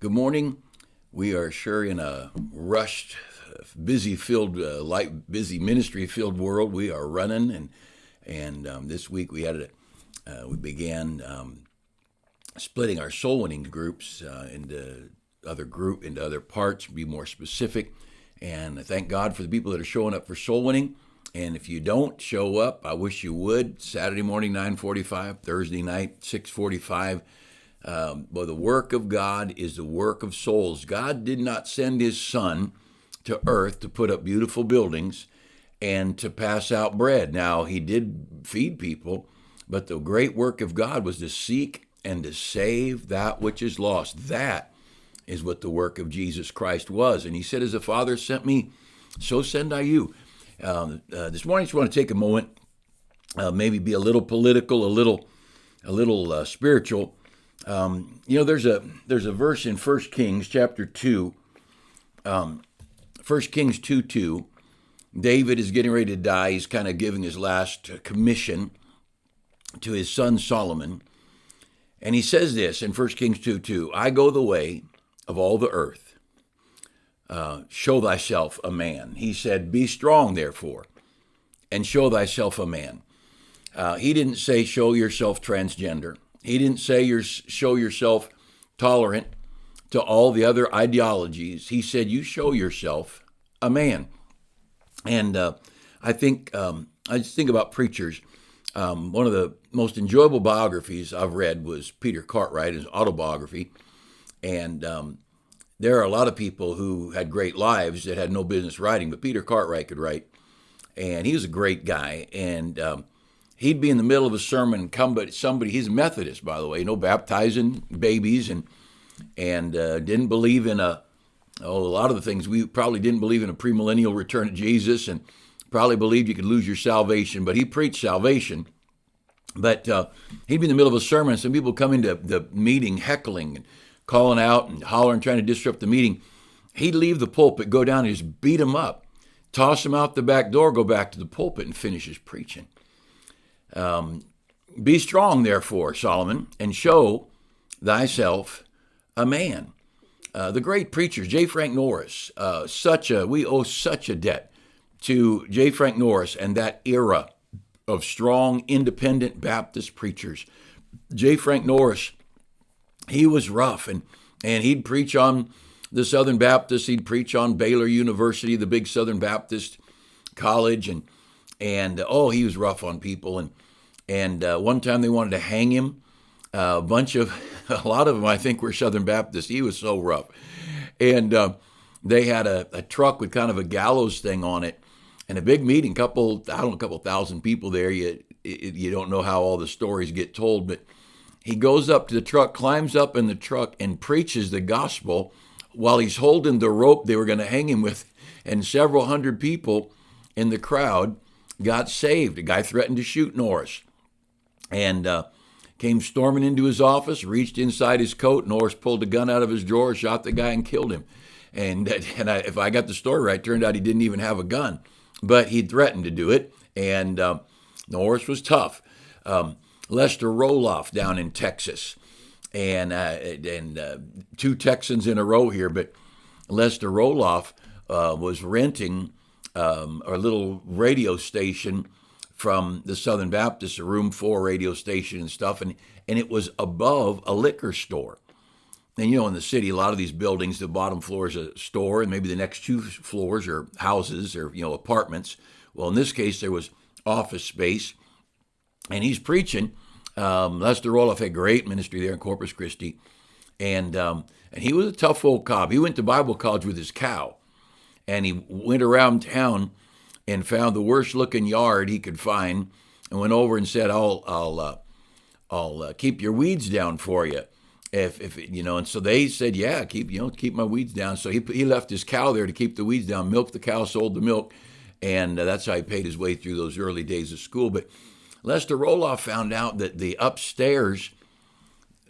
Good morning. We are sure in a rushed, busy ministry-filled world. We are running, and this week we began splitting our soul winning groups into other parts. Be more specific, and I thank God for the people that are showing up for soul winning. And if you don't show up, I wish you would. Saturday morning 9:45, Thursday night 6:45. But the work of God is the work of souls. God did not send his son to earth to put up beautiful buildings and to pass out bread. Now, he did feed people, but the great work of God was to seek and to save that which is lost. That is what the work of Jesus Christ was. And he said, as the Father sent me, so send I you. This morning, I just want to take a moment, maybe be a little political, a little spiritual. There's a verse in 1 Kings chapter 2, 1 Kings 2:2. David is getting ready to die. He's kind of giving his last commission to his son Solomon. And he says this in 1 Kings 2:2, I go the way of all the earth. Show thyself a man. He said, be strong, therefore, and show thyself a man. He didn't say show yourself transgender. He didn't say show yourself tolerant to all the other ideologies. He said you show yourself a man. And I just think about preachers. One of the most enjoyable biographies I've read was Peter Cartwright, his autobiography. And there are a lot of people who had great lives that had no business writing, but Peter Cartwright could write. And he was a great guy. And he'd be in the middle of a sermon, he's a Methodist, by the way, no baptizing babies, and didn't believe in a lot of the things. We probably didn't believe in a premillennial return of Jesus, and probably believed you could lose your salvation, but he preached salvation. But he'd be in the middle of a sermon, and some people come into the meeting heckling and calling out and hollering, trying to disrupt the meeting. He'd leave the pulpit, go down and just beat them up, toss them out the back door, go back to the pulpit and finish his preaching. Be strong, therefore, Solomon, and show thyself a man. The great preachers, J. Frank Norris, we owe such a debt to J. Frank Norris and that era of strong, independent Baptist preachers. J. Frank Norris, he was rough, and he'd preach on the Southern Baptist. He'd preach on Baylor University, the big Southern Baptist college, and he was rough on people. And one time they wanted to hang him. A lot of them, I think, were Southern Baptists. He was so rough. And they had a truck with kind of a gallows thing on it, and a big meeting, a couple thousand people there. You don't know how all the stories get told, but he goes up to the truck, climbs up in the truck, and preaches the gospel while he's holding the rope they were going to hang him with, and several hundred people in the crowd got saved. A guy threatened to shoot Norris, and came storming into his office, reached inside his coat. Norris pulled a gun out of his drawer, shot the guy, and killed him. If I got the story right, it turned out he didn't even have a gun, but he threatened to do it, and Norris was tough. Lester Roloff down in Texas, and two Texans in a row here, but Lester Roloff was renting a little radio station from the Southern Baptist, a Room 4 radio station and stuff, and it was above a liquor store. And in the city, a lot of these buildings, the bottom floor is a store, and maybe the next two floors are houses or apartments. Well, in this case, there was office space, and he's preaching. Lester Roloff had great ministry there in Corpus Christi, and he was a tough old cop. He went to Bible college with his cow, and he went around town and found the worst looking yard he could find, and went over and said, "I'll keep your weeds down for you." And so they said, "Yeah, keep my weeds down." So he left his cow there to keep the weeds down, milked the cow, sold the milk, and that's how he paid his way through those early days of school. But Lester Roloff found out that the upstairs,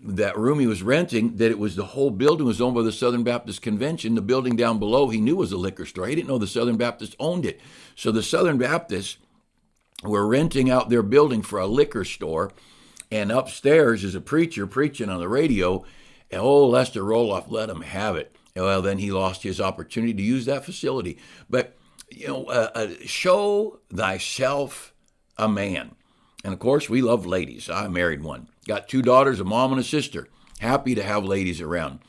that room he was renting, that it was the whole building was owned by the Southern Baptist Convention. The building down below he knew was a liquor store. He didn't know the Southern Baptist owned it. So the Southern Baptists were renting out their building for a liquor store, and upstairs is a preacher preaching on the radio, Oh, Lester Roloff let him have it. Well, then he lost his opportunity to use that facility. But, show thyself a man. And of course, we love ladies. I married one. Got 2 daughters, a mom and a sister. Happy to have ladies around.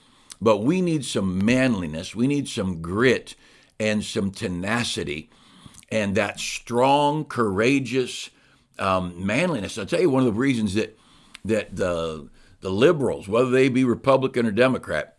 But we need some manliness. We need some grit and some tenacity and that strong, courageous manliness. I'll tell you one of the reasons that the liberals, whether they be Republican or Democrat,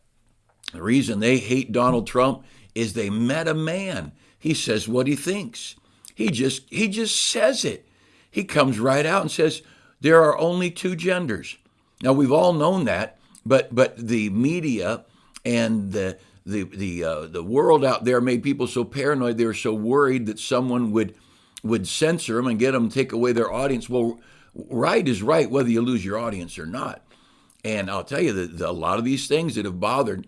the reason they hate Donald Trump is they met a man. He says what he thinks. He just says it. He comes right out and says there are only 2 genders. Now we've all known that, but the media and the world out there made people so paranoid. They were so worried that someone would censor them and get them to take away their audience. Well, right is right whether you lose your audience or not. And I'll tell you that a lot of these things that have bothered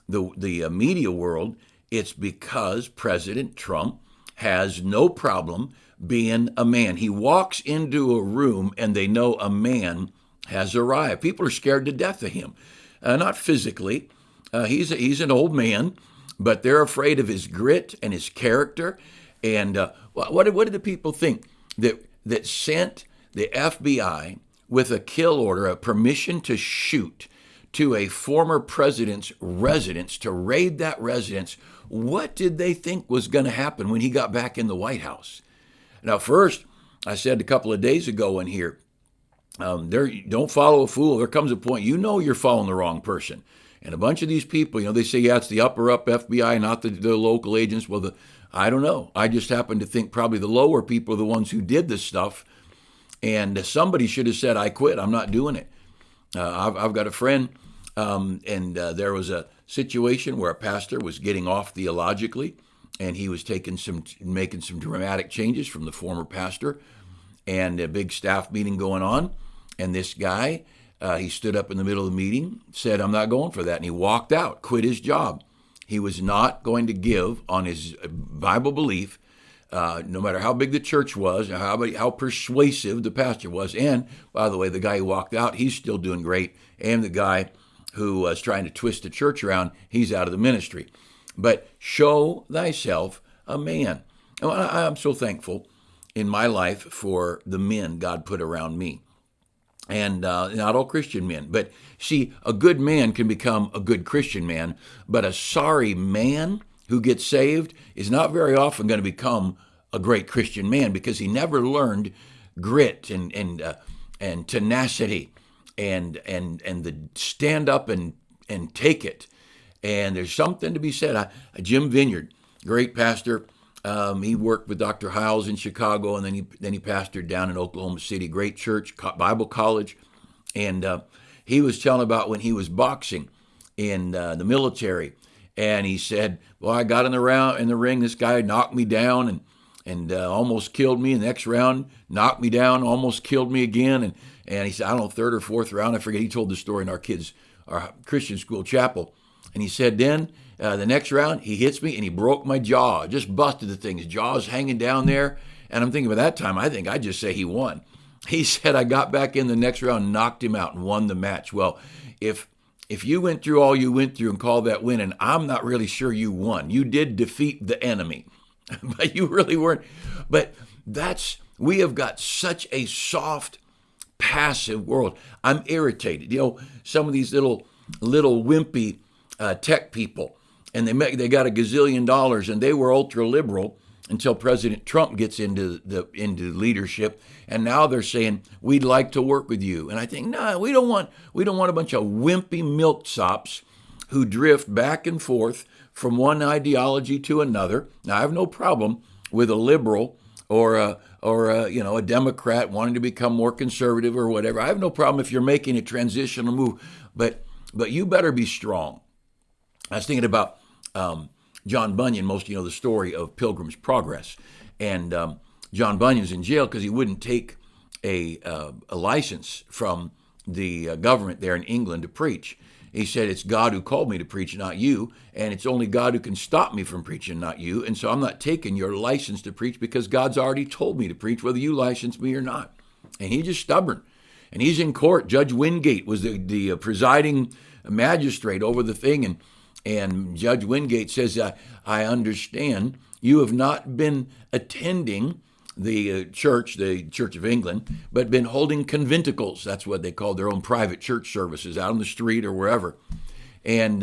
the media world, it's because President Trump has no problem being a man. He walks into a room and they know a man has arrived. People are scared to death of him. Not physically. He's an old man, but they're afraid of his grit and his character. And what did the people think that sent the FBI with a kill order, a permission to shoot, to a former president's residence, to raid that residence? What did they think was going to happen when he got back in the White House? Now, first, I said a couple of days ago in here, don't follow a fool. There comes a point, you're following the wrong person. And a bunch of these people, they say, yeah, it's the upper up FBI, not the local agents. Well, I don't know. I just happen to think probably the lower people are the ones who did this stuff. And somebody should have said, I quit. I'm not doing it. I've got a friend, and there was a situation where a pastor was getting off theologically, and he was making some dramatic changes from the former pastor, and a big staff meeting going on. And this guy, he stood up in the middle of the meeting, said, I'm not going for that. And he walked out, quit his job. He was not going to give on his Bible belief, no matter how big the church was, how persuasive the pastor was. And, by the way, the guy who walked out, he's still doing great. And the guy who was trying to twist the church around, he's out of the ministry. But show thyself a man. And I'm so thankful in my life for the men God put around me. And not all Christian men. But see, a good man can become a good Christian man, but a sorry man who gets saved is not very often going to become a great Christian man because he never learned grit and tenacity and the stand up and take it. And there's something to be said. Jim Vineyard, great pastor. He worked with Dr. Hiles in Chicago, and then he pastored down in Oklahoma City. Great church, Bible college, and he was telling about when he was boxing in the military, and he said, "Well, I got in the ring. This guy knocked me down and almost killed me. In the next round, knocked me down, almost killed me again. And he said, I don't know, 3rd or 4th round, I forget. He told the story in our Christian school chapel, and he said then." The next round, he hits me and he broke my jaw. Just busted the thing. His jaw's hanging down there. And I'm thinking by that time, I think I'd just say he won. He said, I got back in the next round, knocked him out, and won the match. Well, if you went through all you went through and called that win, and I'm not really sure you won. You did defeat the enemy, but you really weren't. But we have got such a soft, passive world. I'm irritated. Some of these little wimpy tech people, and they got $1 gazillion, and they were ultra liberal until President Trump gets into leadership, and now they're saying we'd like to work with you. And I think we don't want a bunch of wimpy milksops who drift back and forth from one ideology to another. Now I have no problem with a liberal or a Democrat wanting to become more conservative or whatever. I have no problem if you're making a transitional move, but you better be strong. I was thinking about John Bunyan. Most of you know the story of Pilgrim's Progress. And John Bunyan's in jail because he wouldn't take a license from the government there in England to preach. He said, it's God who called me to preach, not you. And it's only God who can stop me from preaching, not you. And so I'm not taking your license to preach because God's already told me to preach, whether you license me or not. And he's just stubborn. And he's in court. Judge Wingate was the presiding magistrate over the thing. And Judge Wingate says, I understand you have not been attending the Church of England, but been holding conventicles. That's what they call their own private church services out on the street or wherever. And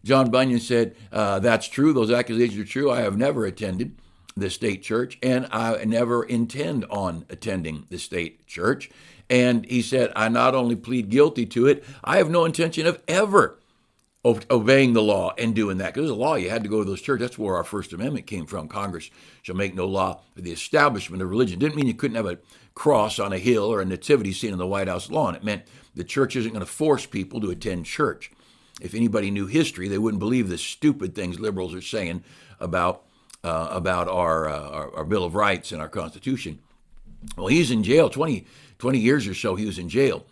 John Bunyan said, that's true. Those accusations are true. I have never attended the state church, and I never intend on attending the state church. And he said, I not only plead guilty to it, I have no intention of ever obeying the law and doing that. Because there's a law, you had to go to those churches. That's where our First Amendment came from. Congress shall make no law for the establishment of religion. Didn't mean you couldn't have a cross on a hill or a nativity scene on the White House lawn. It meant the church isn't going to force people to attend church. If anybody knew history, they wouldn't believe the stupid things liberals are saying about our Bill of Rights and our Constitution. Well, he's in jail, 20 years or so he was in jail.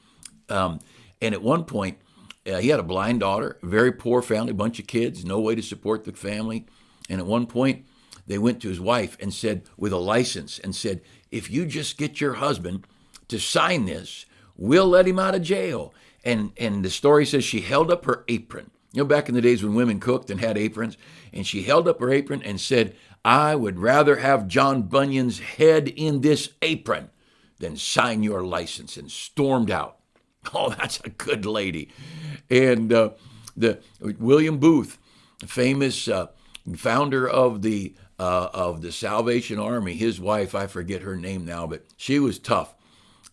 And at one point, he had a blind daughter, a very poor family, a bunch of kids, no way to support the family. And at one point, they went to his wife and said, with a license, and said, if you just get your husband to sign this, we'll let him out of jail. And the story says she held up her apron. You know, back in the days when women cooked and had aprons, and she held up her apron and said, I would rather have John Bunyan's head in this apron than sign your license, and stormed out. Oh, that's a good lady. And the William Booth, famous founder of the Salvation Army, his wife, I forget her name now, but she was tough.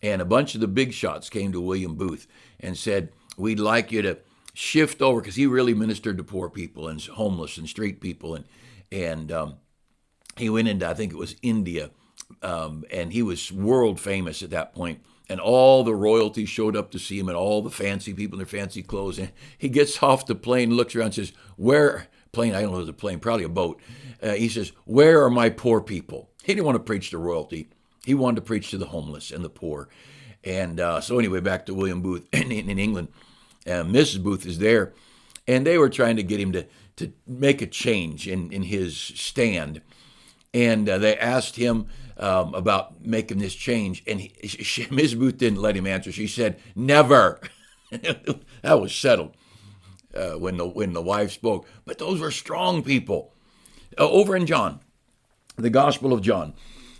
And a bunch of the big shots came to William Booth and said, we'd like you to shift over, because he really ministered to poor people and homeless and street people. And he went into, I think it was India, and he was world famous at that point. And all the royalty showed up to see him, and all the fancy people in their fancy clothes. And he gets off the plane, looks around, and says, plane, I don't know if it was a plane, probably a boat. He says, where are my poor people? He didn't want to preach to royalty. He wanted to preach to the homeless and the poor. And so anyway, back to William Booth in England. Mrs. Booth is there, and they were trying to get him to make a change in his stand. And they asked him about making this change, and Ms. Booth didn't let him answer. She said, never. That was settled when the wife spoke. But those were strong people. Over in John, the Gospel of John,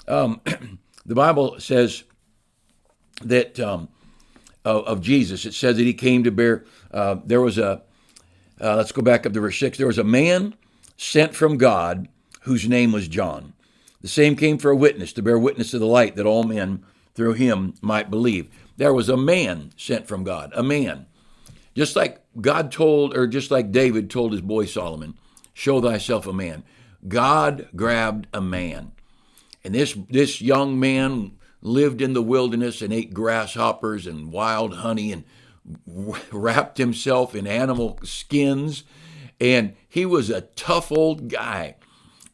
the Bible says that of Jesus, it says that he came to bear, there was let's go back up to verse 6. There was a man sent from God whose name was John. The same came for a witness, to bear witness to the light, that all men through him might believe. There was a man sent from God, a man. Just like God told, or just like David told his boy Solomon, show thyself a man. God grabbed a man. And this young man lived in the wilderness and ate grasshoppers and wild honey and wrapped himself in animal skins. And he was a tough old guy.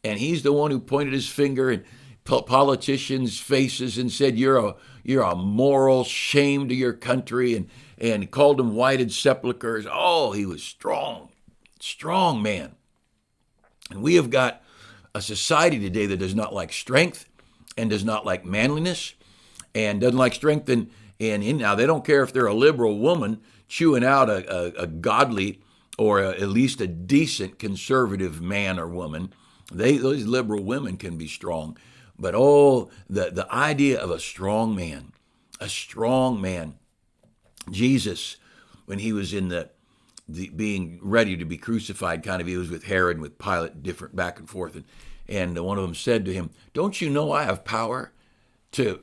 And he's the one who pointed his finger at politicians' faces and said, you're a moral shame to your country, and called them whited sepulchres. Oh, he was strong man. And we have got a society today that does not like strength and does not like manliness and doesn't like strength. And now they don't care if they're a liberal woman chewing out a godly or at least a decent conservative man or woman. Those liberal women can be strong. But the idea of a strong man. Jesus, when he was in the being ready to be crucified, he was with Herod and with Pilate, different back and forth. And one of them said to him, don't you know I have power to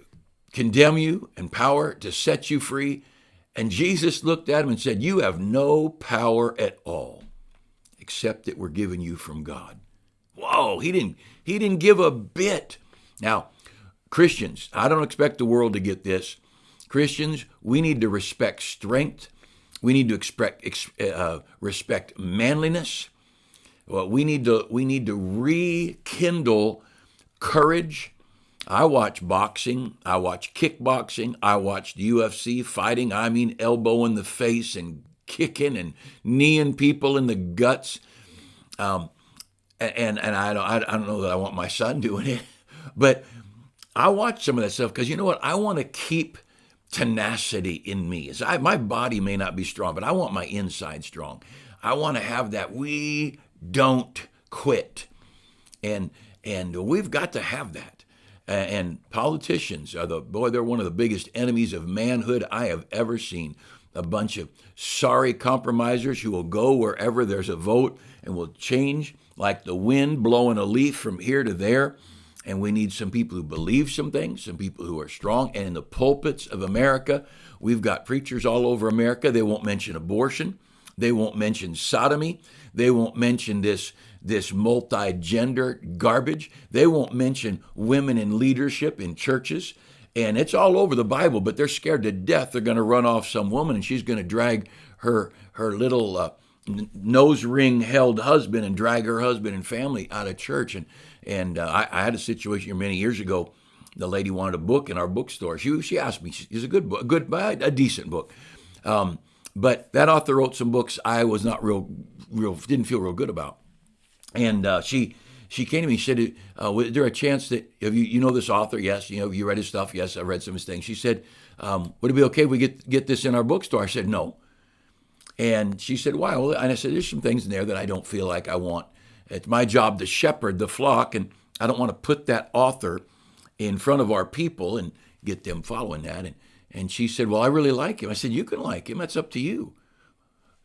condemn you and power to set you free? And Jesus looked at him and said, you have no power at all, except that we're given you from God. Whoa, he didn't give a bit. Now, Christians, I don't expect the world to get this. Christians, we need to respect strength. We need to respect manliness. Well, we need to rekindle courage. I watch boxing. I watch kickboxing. I watched UFC fighting. I mean, elbow in the face and kicking and kneeing people in the guts. And I don't know that I want my son doing it, but I watch some of that stuff because you know what? I want to keep tenacity in me. My body may not be strong, but I want my inside strong. I want to have that we don't quit. And we've got to have that. And politicians they're one of the biggest enemies of manhood I have ever seen. A bunch of sorry compromisers who will go wherever there's a vote and will change like the wind blowing a leaf from here to there. And we need some people who believe some things, some people who are strong. And in the pulpits of America, we've got preachers all over America. They won't mention abortion. They won't mention sodomy. They won't mention this multi-gender garbage. They won't mention women in leadership in churches. And it's all over the Bible, but they're scared to death they're going to run off some woman and she's going to drag her little nose ring held husband and drag her husband and family out of church. And I had a situation here many years ago. The lady wanted a book in our bookstore. She asked me, it's a good book, a decent book. But that author wrote some books I was not didn't feel real good about. And she came to me and said, is there a chance that, you know this author? Yes. You read his stuff? Yes, I read some of his things. She said, would it be okay if we get this in our bookstore? I said, no. And she said, why? Well, and I said, there's some things in there that I don't feel like I want. It's my job to shepherd the flock, and I don't want to put that author in front of our people and get them following that. And she said, well, I really like him. I said, you can like him. That's up to you.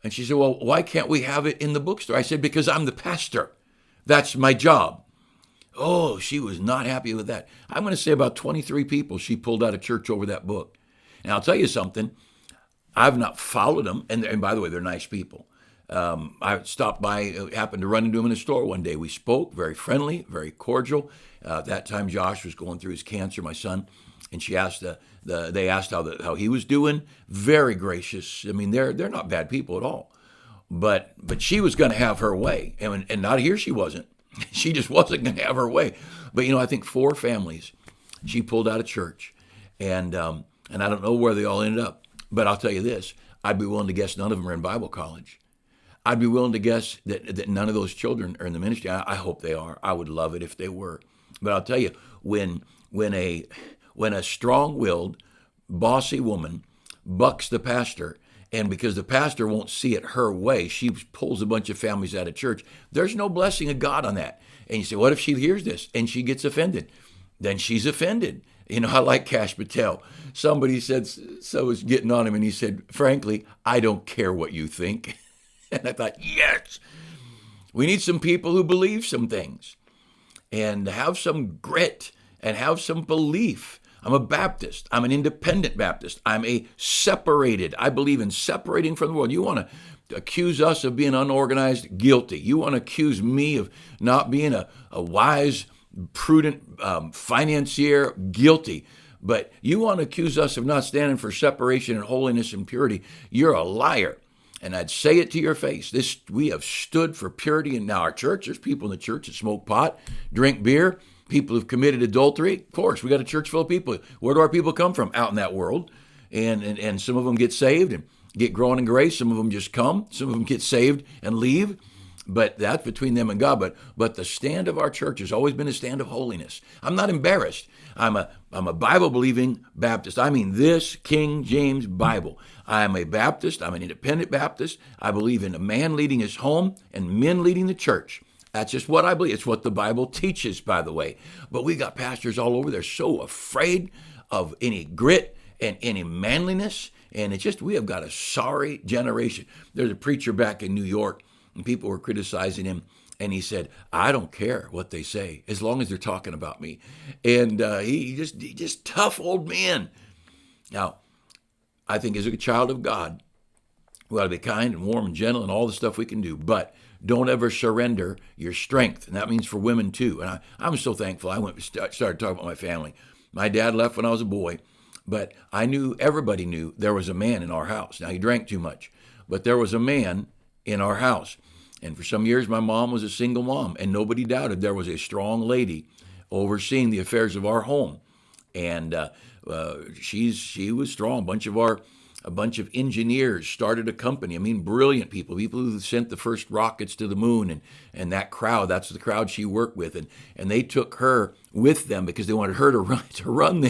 And she said, well, why can't we have it in the bookstore? I said, because I'm the pastor. That's my job. Oh, she was not happy with that. I'm going to say about 23 people she pulled out of church over that book. And I'll tell you something. I've not followed them. And by the way, they're nice people. I stopped by, happened to run into him in the store one day. We spoke, very friendly, very cordial. At that time, Josh was going through his cancer, my son, and she asked they asked how he was doing. Very gracious. I mean, they're not bad people at all. But she was going to have her way, and not here she wasn't. She just wasn't going to have her way. But I think 4 families she pulled out of church, and I don't know where they all ended up. But I'll tell you this: I'd be willing to guess none of them are in Bible college. I'd be willing to guess that none of those children are in the ministry. I hope they are. I would love it if they were. But I'll tell you, when a strong-willed, bossy woman bucks the pastor, and because the pastor won't see it her way, she pulls a bunch of families out of church, there's no blessing of God on that. And you say, what if she hears this and she gets offended? Then she's offended. I like Cash Patel. Somebody said, so was getting on him, and he said, frankly, I don't care what you think. And I thought, yes, we need some people who believe some things and have some grit and have some belief. I'm a Baptist. I'm an independent Baptist. I'm a separated. I believe in separating from the world. You want to accuse us of being unorganized? Guilty. You want to accuse me of not being a wise, prudent financier? Guilty. But you want to accuse us of not standing for separation and holiness and purity? You're a liar. And I'd say it to your face. We have stood for purity. And now our church, there's people in the church that smoke pot, drink beer, people who've committed adultery. Of course, we got a church full of people. Where do our people come from? Out in that world. And some of them get saved and get growing in grace. Some of them just come. Some of them get saved and leave. But that's between them and God. But the stand of our church has always been a stand of holiness. I'm not embarrassed. I'm a Bible-believing Baptist. I mean this King James Bible. I am a Baptist. I'm an independent Baptist. I believe in a man leading his home and men leading the church. That's just what I believe. It's what the Bible teaches, by the way. But we got pastors all over. They're so afraid of any grit and any manliness. And it's just, we have got a sorry generation. There's a preacher back in New York, and people were criticizing him. And he said, I don't care what they say, as long as they're talking about me. And he just tough old man. Now, I think as a child of God, we ought to be kind and warm and gentle and all the stuff we can do. But don't ever surrender your strength. And that means for women too. And I'm so thankful. I started talking about my family. My dad left when I was a boy. But everybody knew there was a man in our house. Now, he drank too much. But there was a man in our house. And for some years, my mom was a single mom, and nobody doubted there was a strong lady overseeing the affairs of our home. And she was strong. A bunch of our a bunch of engineers started a company. I mean, brilliant people who sent the first rockets to the moon, and that crowd, that's the crowd she worked with. And they took her with them because they wanted her to run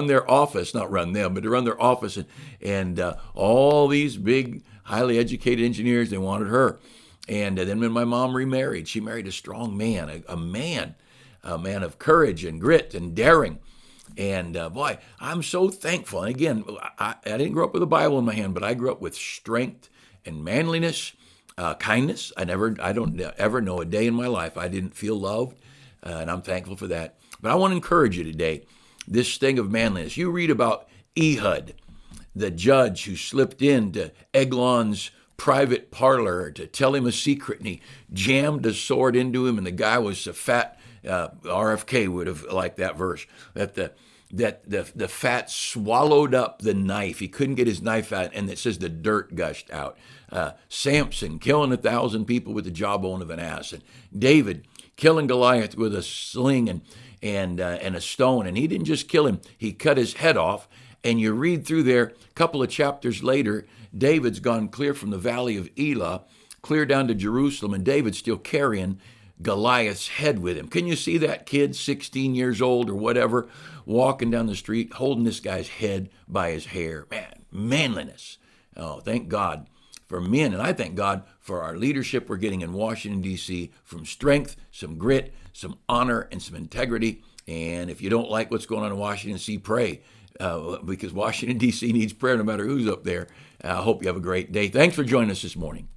their office, not run them, but to run their office. And all these big, highly educated engineers, they wanted her. And then when my mom remarried, she married a strong man, a man of courage and grit and daring. And boy, I'm so thankful. And again, I didn't grow up with a Bible in my hand, but I grew up with strength and manliness, kindness. I don't ever know a day in my life I didn't feel loved, and I'm thankful for that. But I want to encourage you today, this thing of manliness. You read about Ehud, the judge who slipped into Eglon's private parlor to tell him a secret, and he jammed a sword into him, and the guy was so fat. RFK would have liked that verse, that the fat swallowed up the knife. He couldn't get his knife out, and it says the dirt gushed out. Samson killing 1,000 people with the jawbone of an ass, and David killing Goliath with a sling and a stone. And he didn't just kill him; he cut his head off. And you read through there, a couple of chapters later, David's gone clear from the valley of Elah, clear down to Jerusalem, and David's still carrying Goliath's head with him. Can you see that kid, 16 years old or whatever, walking down the street, holding this guy's head by his hair? Man, manliness. Oh, thank God for men, and I thank God for our leadership we're getting in Washington, D.C., from strength, some grit, some honor, and some integrity. And if you don't like what's going on in Washington, D.C., pray, because Washington, D.C. needs prayer no matter who's up there. I hope you have a great day. Thanks for joining us this morning.